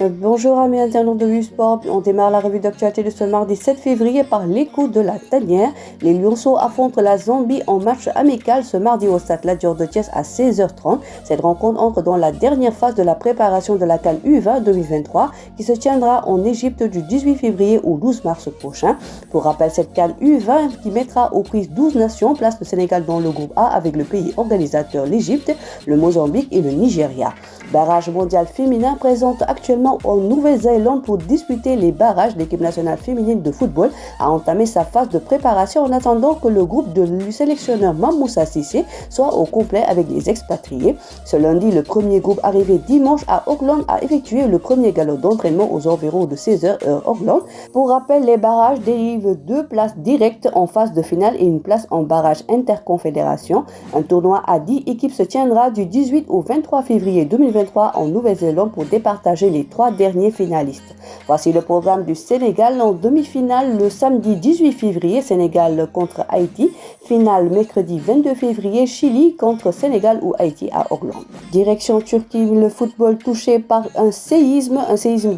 Bonjour amis internautes de U-Sport, on démarre la revue d'actualité de ce mardi 7 février par les coups de la tanière. Les Lionceaux affrontent la Zambie en match amical ce mardi au stade Lat Dior de Thiès à 16h30. Cette rencontre entre dans la dernière phase de la préparation de la CAN U20 2023 qui se tiendra en Égypte du 18 février au 12 mars prochain. Pour rappel, cette CAN U20 qui mettra aux prises 12 nations place le Sénégal dans le groupe A avec le pays organisateur l'Égypte, le Mozambique et le Nigeria. Barrage mondial féminin présente actuellement en Nouvelle-Zélande pour disputer les barrages. L'équipe nationale féminine de football a entamé sa phase de préparation en attendant que le groupe du sélectionneur Mamoussa Cissé soit au complet avec les expatriés. Ce lundi, le premier groupe arrivé dimanche à Auckland a effectué le premier galop d'entraînement aux environs de 16h heure Auckland. Pour rappel, les barrages délivrent 2 places directes en phase de finale et une place en barrage interconfédération. Un tournoi à 10 équipes se tiendra du 18 au 23 février 2023 en Nouvelle-Zélande pour départager les 3 derniers finalistes. Voici le programme du Sénégal en demi-finale le samedi 18 février, Sénégal contre Haïti. Finale mercredi 22 février, Chili contre Sénégal ou Haïti à Auckland. Direction Turquie, le football touché par un séisme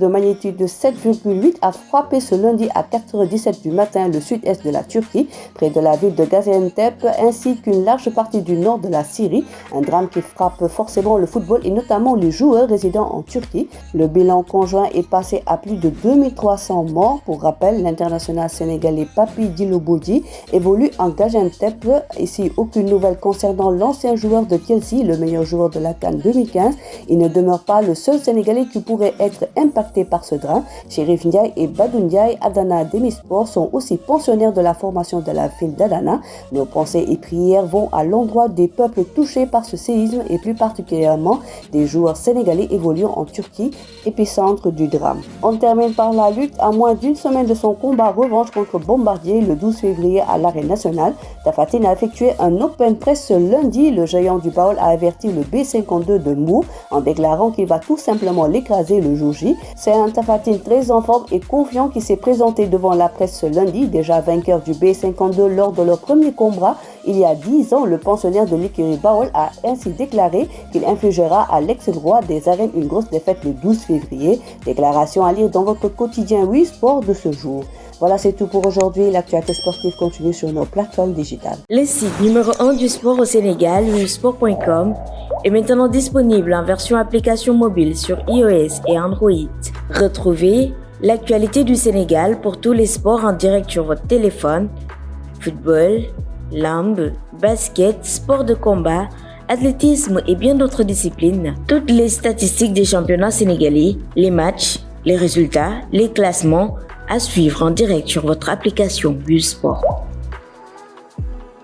de magnitude de 7,8 a frappé ce lundi à 4h17 du matin le sud-est de la Turquie, près de la ville de Gaziantep, ainsi qu'une large partie du nord de la Syrie. Un drame qui frappe forcément le football et notamment les joueurs résidant en Turquie. Le bilan conjoint est passé à plus de 2300 morts. Pour rappel, l'international sénégalais Papi Djiloboudji évolue en Gaziantep. Ici, aucune nouvelle concernant l'ancien joueur de Chelsea, le meilleur joueur de la CAN 2015. Il ne demeure pas le seul Sénégalais qui pourrait être impacté par ce drame. Chérif Ndiaye et Badou Ndiaye, Adana Demisport, sont aussi pensionnaires de la formation de la ville d'Adana. Nos pensées et prières vont à l'endroit des peuples touchés par ce séisme et plus particulièrement des joueurs sénégalais évoluant en Turquie, épicentre du drame. On termine par la lutte. À moins d'une semaine de son combat revanche contre Bombardier le 12 février à l'Arène nationale, Tapha Tine a effectué un open press ce lundi. Le géant du Baol a averti le B52 de Moore en déclarant qu'il va tout simplement l'écraser le jour J. C'est un Tapha Tine très en forme et confiant qui s'est présenté devant la presse ce lundi, déjà vainqueur du B52 lors de leur premier combat il y a 10 ans. Le pensionnaire de l'écurie Baol a ainsi déclaré qu'il infligera à l'ex-roi des arènes une grosse défaite le 12 février. Déclaration à lire dans votre quotidien U-Sport de ce jour. Voilà, c'est tout pour aujourd'hui. L'actualité sportive continue sur nos plateformes digitales. Le site numéro 1 du sport au Sénégal, usport.com, est maintenant disponible en version application mobile sur iOS et Android. Retrouvez l'actualité du Sénégal pour tous les sports en direct sur votre téléphone. Football, lambe, basket, sport de combat, athlétisme et bien d'autres disciplines. Toutes les statistiques des championnats sénégalais, les matchs, les résultats, les classements à suivre en direct sur votre application U-Sport.